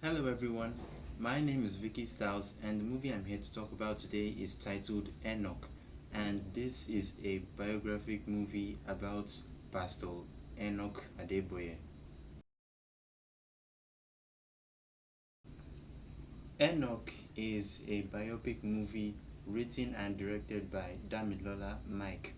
Hello everyone, my name is Vicky Styles and the movie I'm here to talk about today is titled Enoch, and this is a biographic movie about Pastor Enoch Adeboye. Enoch is a biopic movie written and directed by Damilola Mike.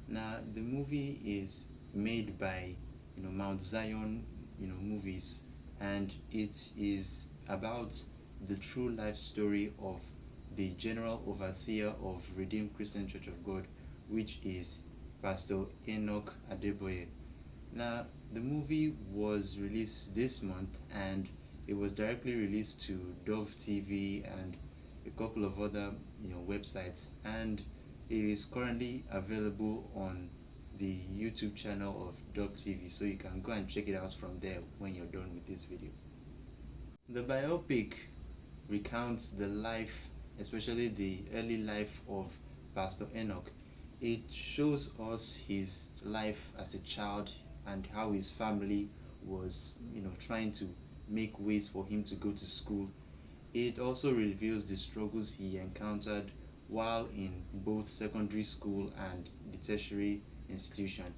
Now the movie is made by Mount Zion movies, and it is about the true life story of the general overseer of Redeemed Christian Church of God, which is Pastor Enoch Adeboye. Now, the movie was released this month and it was directly released to Dove TV and a couple of other websites, and it is currently available on the YouTube channel of Dove TV, so you can go and check it out from there when you're done with this video. The biopic recounts the life, especially the early life of Pastor Enoch. It shows us his life as a child and how his family was, trying to make ways for him to go to school. It also reveals the struggles he encountered while in both secondary school and the tertiary institution.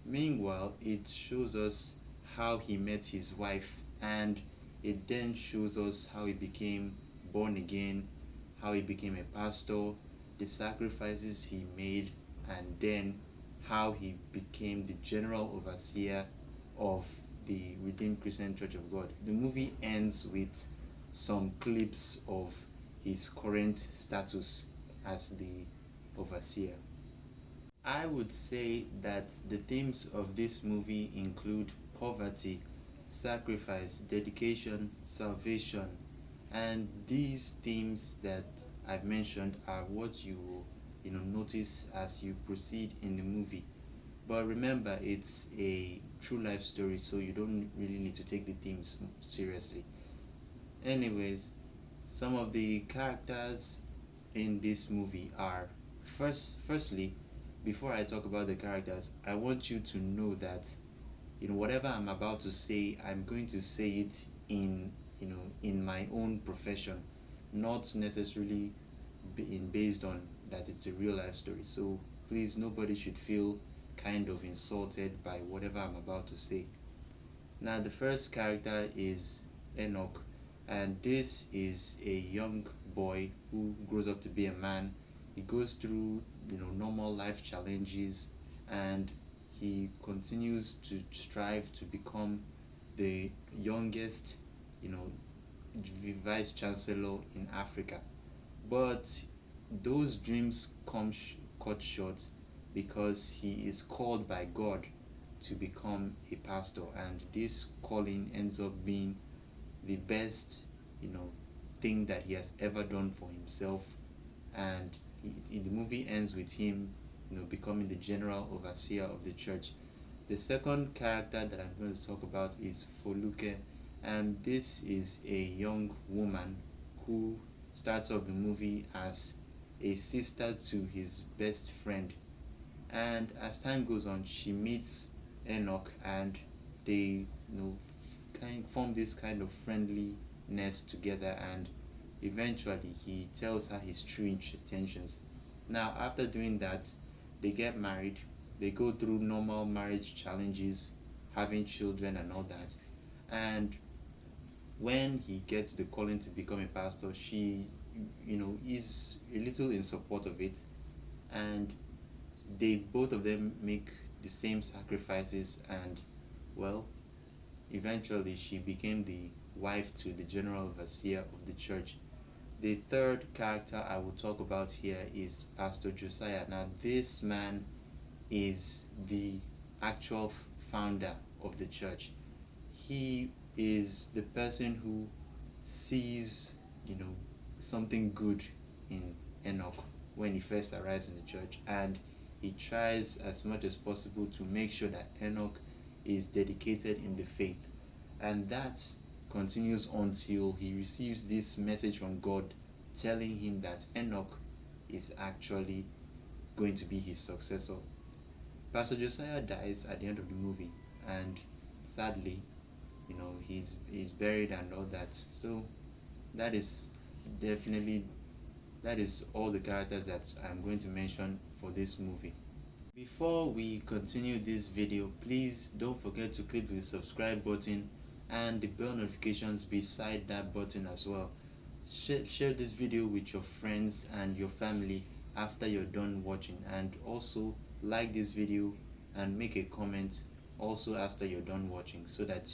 Meanwhile, it shows us how he met his wife, and it then shows us how he became born again, how he became a pastor, the sacrifices he made, and then how he became the general overseer of the Redeemed Christian Church of God. The movie ends with some clips of his current status as the overseer. I would say that the themes of this movie include poverty, sacrifice, dedication, salvation, and these themes that I've mentioned are what you will notice as you proceed in the movie. But remember, it's a true life story, so you don't really need to take the themes seriously. Anyways, some of the characters in this movie are firstly, before I talk about the characters, I want you to know that whatever I'm about to say, I'm going to say it in my own profession, not necessarily being based on that it's a real life story. So please, nobody should feel kind of insulted by whatever I'm about to say. Now, the first character is Enoch, and this is a young boy who grows up to be a man. He goes through normal life challenges, and he continues to strive to become the youngest you know vice chancellor in Africa. But those dreams come cut short because he is called by God to become a pastor, and this calling ends up being the best thing that he has ever done for himself. And the movie ends with him becoming the general overseer of the church. The second character that I'm going to talk about is Foluke, and this is a young woman who starts off the movie as a sister to his best friend, and as time goes on she meets Enoch, and they kind of form this kind of friendliness together, and eventually he tells her his true intentions. Now, after doing that, they get married. They go through normal marriage challenges, having children and all that. And when he gets the calling to become a pastor, she is a little in support of it, and they both of them make the same sacrifices, and well, eventually she became the wife to the general overseer of the church. The third character I will talk about here is Pastor Josiah. Now, this man is the actual founder of the church. He is the person who sees, something good in Enoch when he first arrives in the church, and he tries as much as possible to make sure that Enoch is dedicated in the faith. And that continues until he receives this message from God telling him that Enoch is actually going to be his successor. Pastor Josiah dies at the end of the movie, and sadly, he's buried and all that. So that is definitely that is all the characters that I'm going to mention for this movie. Before we continue this video, please don't forget to click the subscribe button and the bell notifications beside that button as well. Share this video with your friends and your family after you're done watching, and also like this video and make a comment also after you're done watching, so that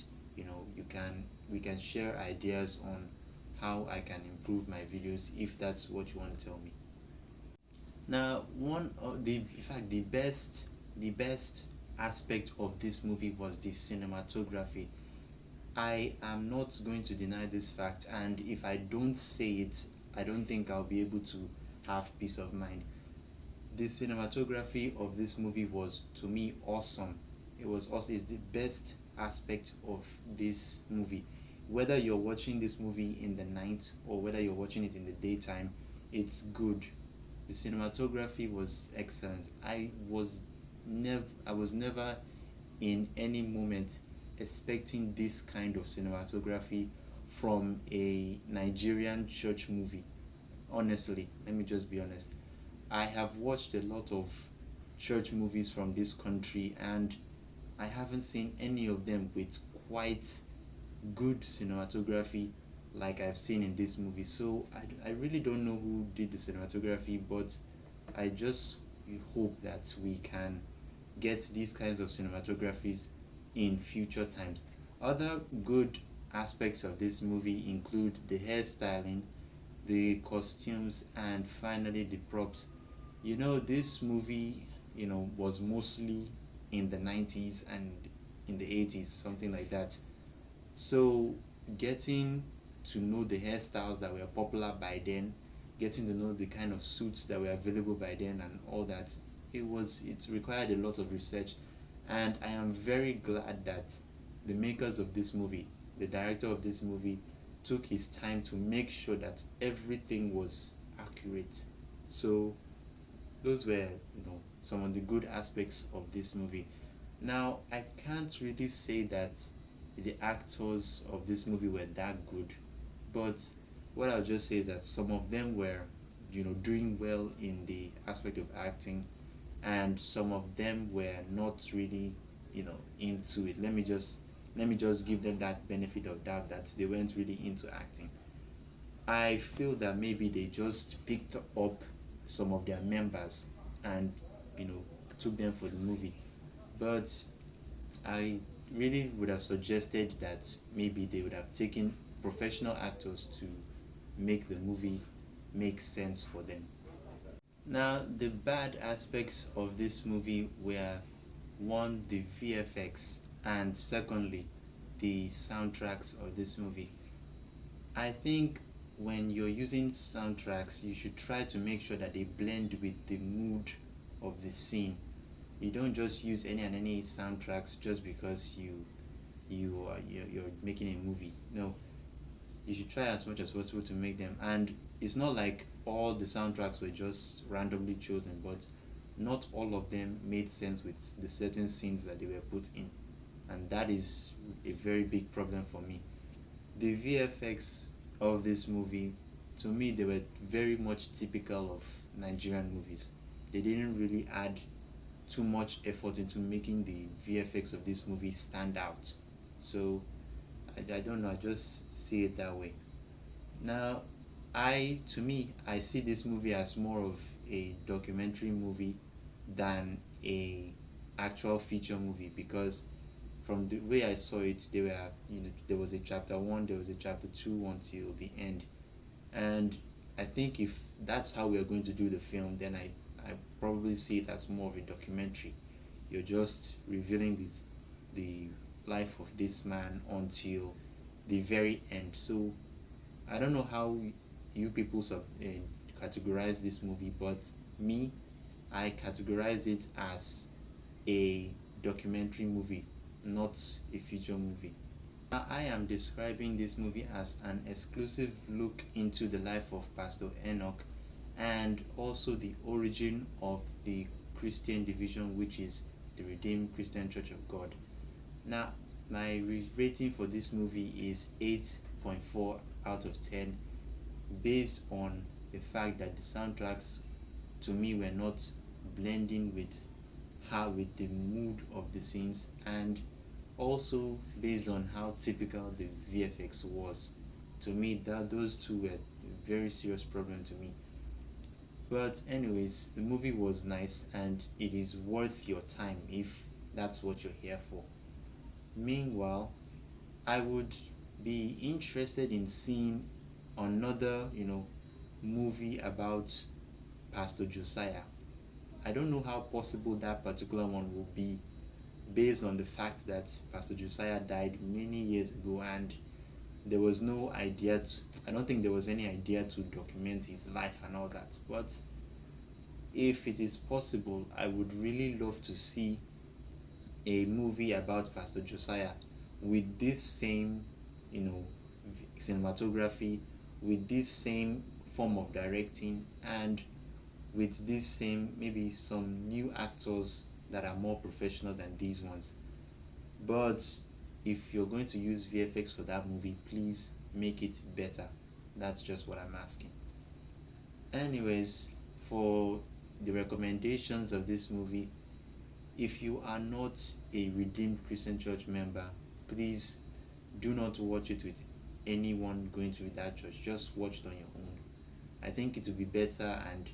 we can share ideas on how I can improve my videos if that's what you want to tell me. Now, one of the in fact the best aspect of this movie was the cinematography. I am not going to deny this fact, and if I don't say it, I don't think I'll be able to have peace of mind. The cinematography of this movie was, to me, awesome. It was awesome. It's the best aspect of this movie. Whether you're watching this movie in the night or whether you're watching it in the daytime, it's good. The cinematography was excellent. I was never in any moment expecting this kind of cinematography from a Nigerian church movie. Honestly, let me just be honest. I have watched a lot of church movies from this country, and I haven't seen any of them with quite good cinematography like I've seen in this movie. So I really don't know who did the cinematography, but I just hope that we can get these kinds of cinematographies in future times. Other good aspects of this movie include the hairstyling, the costumes, and finally the props. This movie, was mostly in the 90s and in the 80s, something like that. So getting to know the hairstyles that were popular by then, getting to know the kind of suits that were available by then and all that, it required a lot of research, and I am very glad that the makers of this movie, the director of this movie, took his time to make sure that everything was accurate. So those were some of the good aspects of this movie. Now, I can't really say that the actors of this movie were that good, but what I'll just say is that some of them were doing well in the aspect of acting, and some of them were not really into it. Let me just give them that benefit of doubt that they weren't really into acting. I feel that maybe they just picked up some of their members and you know took them for the movie. But I really would have suggested that maybe they would have taken professional actors to make the movie make sense for them. Now, the bad aspects of this movie were, one, the VFX, and secondly, the soundtracks of this movie. I think when you're using soundtracks, you should try to make sure that they blend with the mood of the scene. You don't just use any and any soundtracks just because you're making a movie. No, you should try as much as possible to make them. And it's not like all the soundtracks were just randomly chosen, but not all of them made sense with the certain scenes that they were put in, and that is a very big problem for me. The VFX of this movie, to me, they were very much typical of Nigerian movies. They didn't really add too much effort into making the VFX of this movie stand out. So I don't know, I just see it that way. Now, to me, I see this movie as more of a documentary movie than a actual feature movie, because from the way I saw it, there was a chapter one, there was a chapter two until the end, and I think if that's how we are going to do the film, then I probably see it as more of a documentary. You're just revealing the life of this man until the very end. So I don't know how you people categorize this movie, but me, I categorize it as a documentary movie, not a feature movie. Now, I am describing this movie as an exclusive look into the life of Pastor Enoch, and also the origin of the Christian division, which is the Redeemed Christian Church of God. Now, my rating for this movie is 8.4 out of 10, based on the fact that the soundtracks to me were not blending with the mood of the scenes, and also based on how typical the VFX was. To me, that those two were a very serious problem to me. But anyways, the movie was nice and it is worth your time if that's what you're here for. Meanwhile, I would be interested in seeing another, movie about Pastor Josiah. I don't know how possible that particular one will be, based on the fact that Pastor Josiah died many years ago and there was no idea I don't think there was any idea to document his life and all that. But if it is possible, I would really love to see a movie about Pastor Josiah with this same, cinematography, with this same form of directing, and with this same, maybe some new actors that are more professional than these ones. But if you're going to use VFX for that movie, please make it better. That's just what I'm asking. Anyways, for the recommendations of this movie, if you are not a Redeemed Christian Church member, please do not watch it with anyone going to that church. Just watch it on your own. I think it will be better and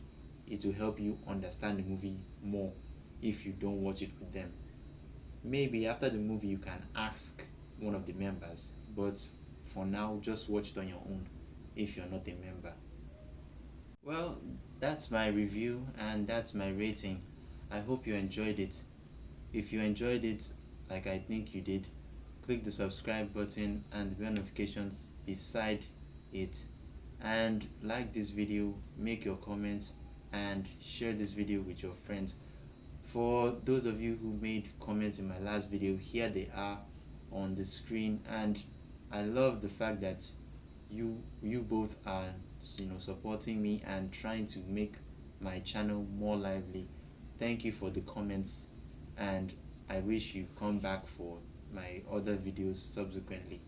it will help you understand the movie more if you don't watch it with them. Maybe after the movie you can ask one of the members, but for now just watch it on your own if you're not a member. Well, that's my review and that's my rating. I hope you enjoyed it. If you enjoyed it, like I think you did, click the subscribe button and the bell notifications beside it, and like this video, make your comments, and share this video with your friends. For those of you who made comments in my last video, here they are on the screen, and I love the fact that you both are supporting me and trying to make my channel more lively. Thank you for the comments, and I wish you come back for my other videos subsequently.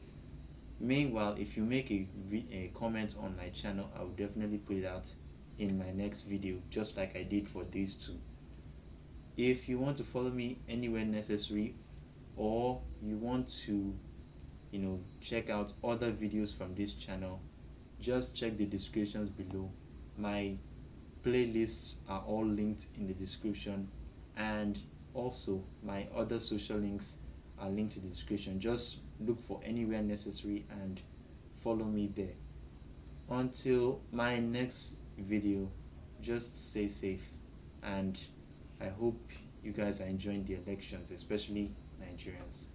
Meanwhile, if you make a comment on my channel, I will definitely put it out in my next video, just like I did for these two. If you want to follow me anywhere necessary, or you want to check out other videos from this channel, just check the descriptions below. My playlists are all linked in the description, and also my other social links are linked in the description. Just look for anywhere necessary and follow me there. Until my next video, just stay safe, and I hope you guys are enjoying the elections, especially Nigerians.